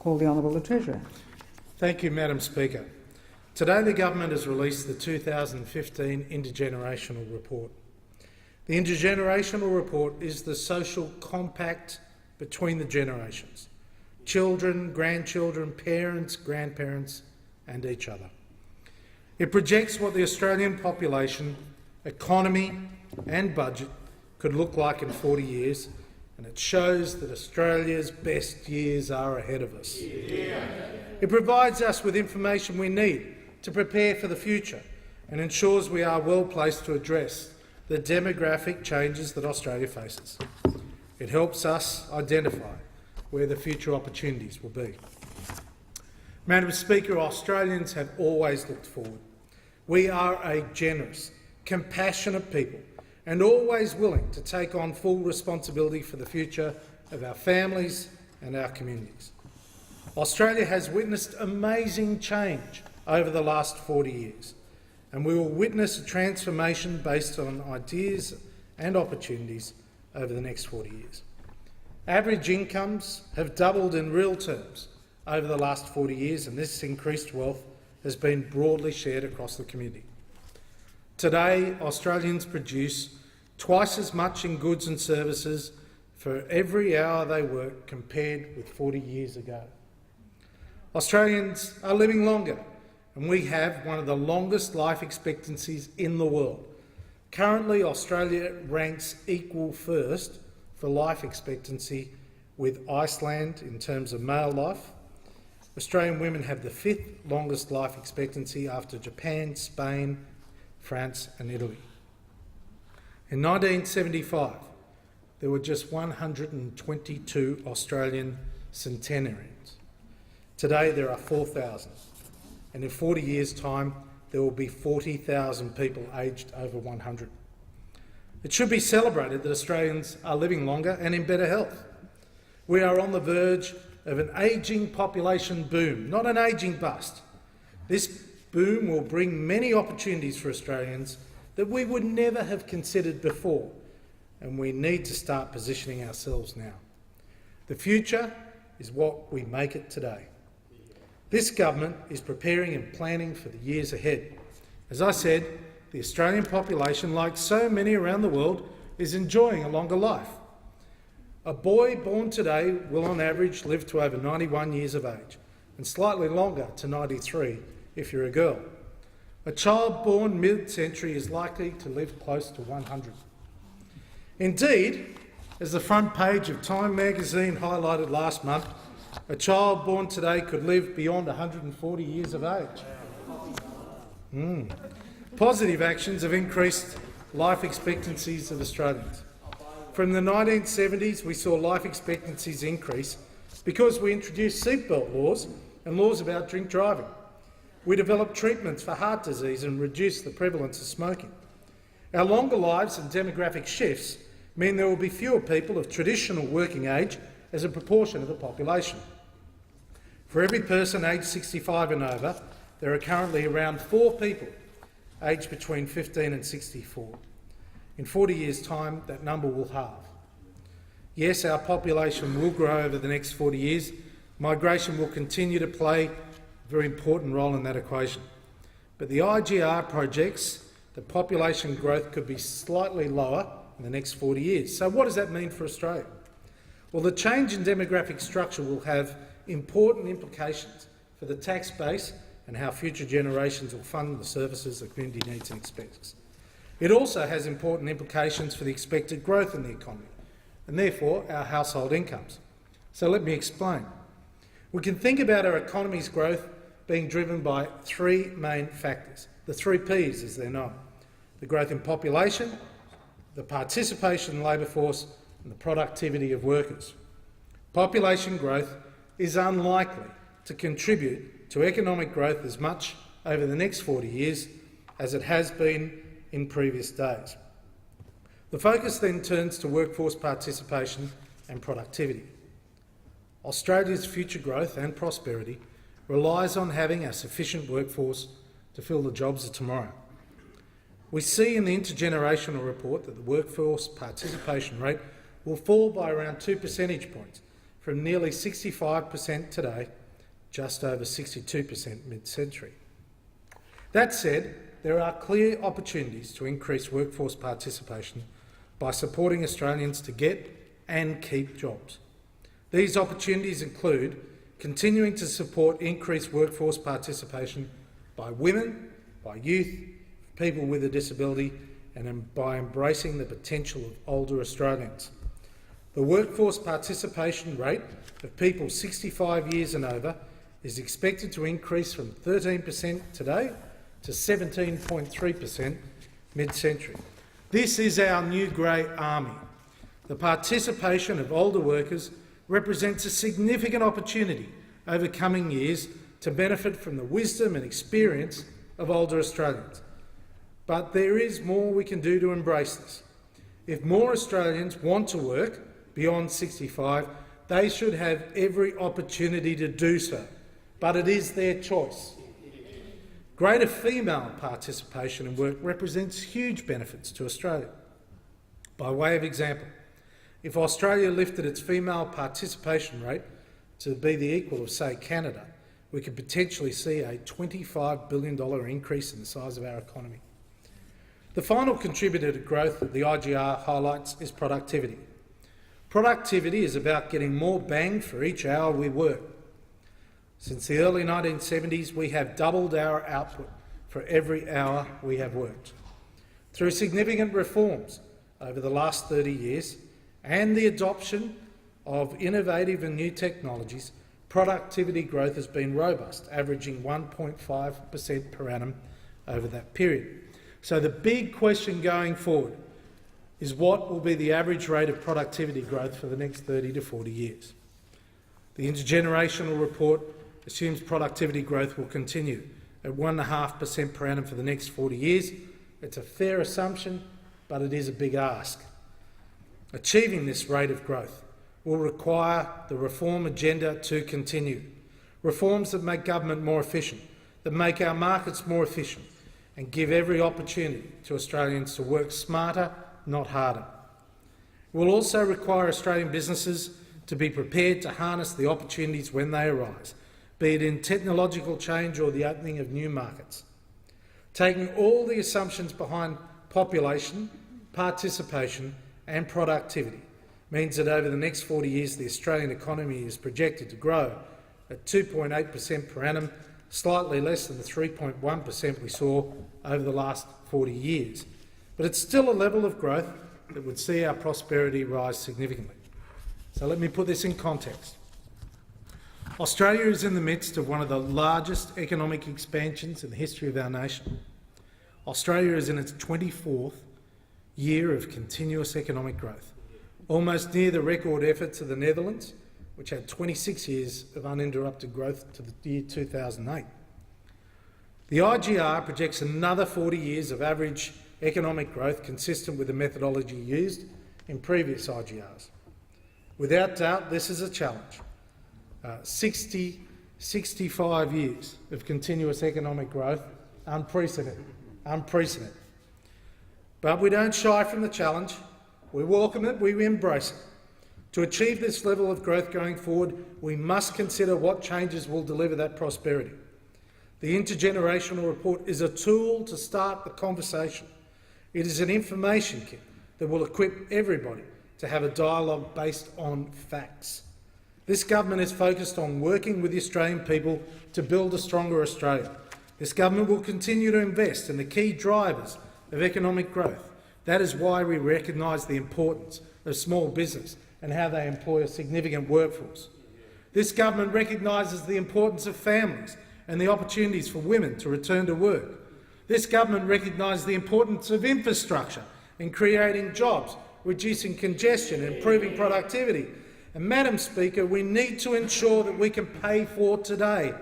Call the Honourable the Treasurer. Thank you, Madam Speaker. Today the government has released the 2015 Intergenerational Report. The Intergenerational Report is the social compact between the generations: children, grandchildren, parents, grandparents and each other. It projects what the Australian population, economy and budget could look like in 40 years, and it shows that Australia's best years are ahead of us. It provides us with information we need to prepare for the future and ensures we are well placed to address the demographic changes that Australia faces. It helps us identify where the future opportunities will be. Madam Speaker, Australians have always looked forward. We are a generous, compassionate people and always willing to take on full responsibility for the future of our families and our communities. Australia has witnessed amazing change over the last 40 years, and we will witness a transformation based on ideas and opportunities over the next 40 years. Average incomes have doubled in real terms over the last 40 years, and this increased wealth has been broadly shared across the community. Today, Australians produce twice as much in goods and services for every hour they work compared with 40 years ago. Australians are living longer, and we have one of the longest life expectancies in the world. Currently, Australia ranks equal first for life expectancy with Iceland in terms of male life. Australian women have the 5th longest life expectancy after Japan, Spain, France and Italy. In 1975, there were just 122 Australian centenarians. Today there are 4,000, and in 40 years' time there will be 40,000 people aged over 100. It should be celebrated that Australians are living longer and in better health. We are on the verge of an ageing population boom, not an ageing bust. This boom will bring many opportunities for Australians that we would never have considered before, and we need to start positioning ourselves now. The future is what we make it today. This government is preparing and planning for the years ahead. As I said, the Australian population, like so many around the world, is enjoying a longer life. A boy born today will on average live to over 91 years of age, and slightly longer to 93 if you're a girl. A child born mid-century is likely to live close to 100. Indeed, as the front page of Time magazine highlighted last month, a child born today could live beyond 140 years of age. Positive actions have increased life expectancies of Australians. From the 1970s, we saw life expectancies increase because we introduced seatbelt laws and laws about drink driving. We developed treatments for heart disease and reduced the prevalence of smoking. Our longer lives and demographic shifts mean there will be fewer people of traditional working age as a proportion of the population. For every person aged 65 and over, there are currently around 4 people aged between 15 and 64. In 40 years' time, that number will halve. Yes, our population will grow over the next 40 years. Migration will continue to play a very important role in that equation. But the IGR projects that population growth could be slightly lower in the next 40 years. So what does that mean for Australia? Well, the change in demographic structure will have important implications for the tax base and how future generations will fund the services the community needs and expects. It also has important implications for the expected growth in the economy and therefore our household incomes. So let me explain. We can think about our economy's growth being driven by 3 main factors, the 3 Ps as they're known: the growth in population, the participation in the labour force and the productivity of workers. Population growth is unlikely to contribute to economic growth as much over the next 40 years as it has been in previous days. The focus then turns to workforce participation and productivity. Australia's future growth and prosperity relies on having a sufficient workforce to fill the jobs of tomorrow. We see in the Intergenerational Report that the workforce participation rate will fall by around 2 percentage points from nearly 65% today, just over 62% mid-century. That said, there are clear opportunities to increase workforce participation by supporting Australians to get and keep jobs. These opportunities include continuing to support increased workforce participation by women, by youth, people with a disability, and by embracing the potential of older Australians. The workforce participation rate of people 65 years and over is expected to increase from 13% today to 17.3% mid-century. This is our new grey army. The participation of older workers represents a significant opportunity over coming years to benefit from the wisdom and experience of older Australians. But there is more we can do to embrace this. If more Australians want to work beyond 65, they should have every opportunity to do so, but it is their choice. Greater female participation in work represents huge benefits to Australia. By way of example, if Australia lifted its female participation rate to be the equal of, say, Canada, we could potentially see a $25 billion increase in the size of our economy. The final contributor to growth that the IGR highlights is productivity. Productivity is about getting more bang for each hour we work. Since the early 1970s, we have doubled our output for every hour we have worked. Through significant reforms over the last 30 years and the adoption of innovative and new technologies, productivity growth has been robust, averaging 1.5% per annum over that period. So the big question going forward is what will be the average rate of productivity growth for the next 30 to 40 years. The Intergenerational report assumes productivity growth will continue at 1.5% per annum for the next 40 years. It's a fair assumption, but it is a big ask. Achieving this rate of growth will require the reform agenda to continue. Reforms that make government more efficient, that make our markets more efficient, and give every opportunity to Australians to work smarter, not harder. It will also require Australian businesses to be prepared to harness the opportunities when they arise, be it in technological change or the opening of new markets. Taking all the assumptions behind population, participation and productivity means that over the next 40 years the Australian economy is projected to grow at 2.8% per annum, slightly less than the 3.1% we saw over the last 40 years. But it's still a level of growth that would see our prosperity rise significantly. So let me put this in context. Australia is in the midst of one of the largest economic expansions in the history of our nation. Australia is in its 24th year of continuous economic growth, almost near the record efforts of the Netherlands, which had 26 years of uninterrupted growth to the year 2008. The IGR projects another 40 years of average economic growth consistent with the methodology used in previous IGRs. Without doubt, this is a challenge. 65 years of continuous economic growth, unprecedented. But we don't shy from the challenge. We welcome it, we embrace it. To achieve this level of growth going forward, we must consider what changes will deliver that prosperity. The Intergenerational report is a tool to start the conversation. It is an information kit that will equip everybody to have a dialogue based on facts. This government is focused on working with the Australian people to build a stronger Australia. This government will continue to invest in the key drivers of economic growth. That is why we recognise the importance of small business and how they employ a significant workforce. This government recognises the importance of families and the opportunities for women to return to work. This government recognises the importance of infrastructure in creating jobs, reducing congestion, improving productivity. And, Madam Speaker, we need to ensure that we can pay for today.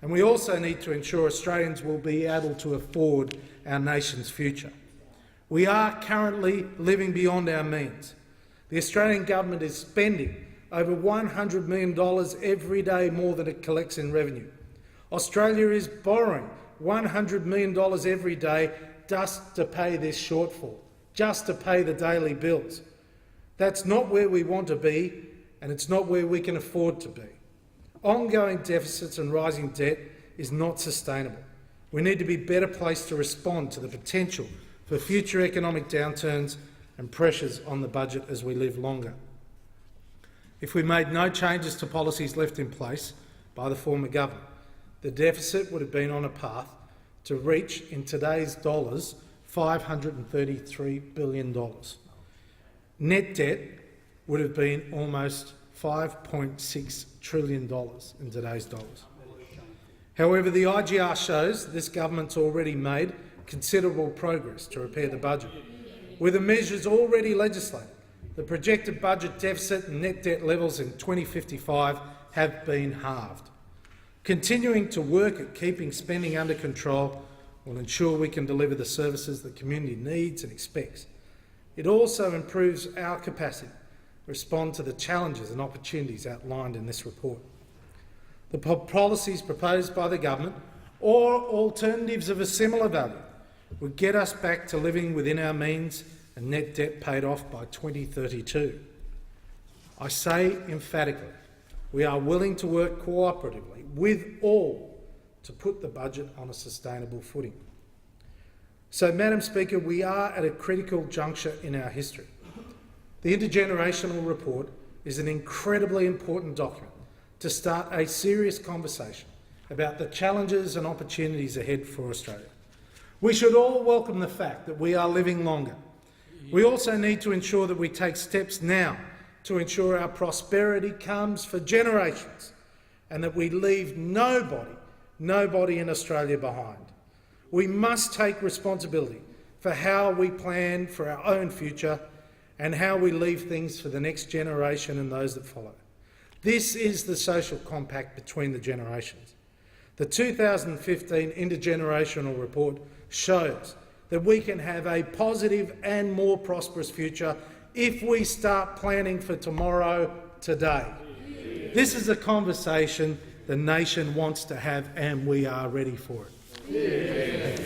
And we also need to ensure Australians will be able to afford our nation's future. We are currently living beyond our means. The Australian government is spending over $100 million every day more than it collects in revenue. Australia is borrowing $100 million every day just to pay this shortfall, just to pay the daily bills. That's not where we want to be, and it's not where we can afford to be. Ongoing deficits and rising debt is not sustainable. We need to be better placed to respond to the potential for future economic downturns and pressures on the budget as we live longer. If we made no changes to policies left in place by the former government, the deficit would have been on a path to reach, in today's dollars, $533 billion. Net debt would have been almost $5.6 trillion in today's dollars. However, the IGR shows this government's already made considerable progress to repair the budget. With the measures already legislated, the projected budget deficit and net debt levels in 2055 have been halved. Continuing to work at keeping spending under control will ensure we can deliver the services the community needs and expects. It also improves our capacity to respond to the challenges and opportunities outlined in this report. The policies proposed by the government, or alternatives of a similar value, would get us back to living within our means and net debt paid off by 2032. I say emphatically, we are willing to work cooperatively with all to put the budget on a sustainable footing. So, Madam Speaker, we are at a critical juncture in our history. The Intergenerational report is an incredibly important document to start a serious conversation about the challenges and opportunities ahead for Australia. We should all welcome the fact that we are living longer. We also need to ensure that we take steps now to ensure our prosperity comes for generations and that we leave nobody in Australia behind. We must take responsibility for how we plan for our own future and how we leave things for the next generation and those that follow. This is the social compact between the generations. The 2015 Intergenerational report shows that we can have a positive and more prosperous future if we start planning for tomorrow today. This is a conversation the nation wants to have, and we are ready for it.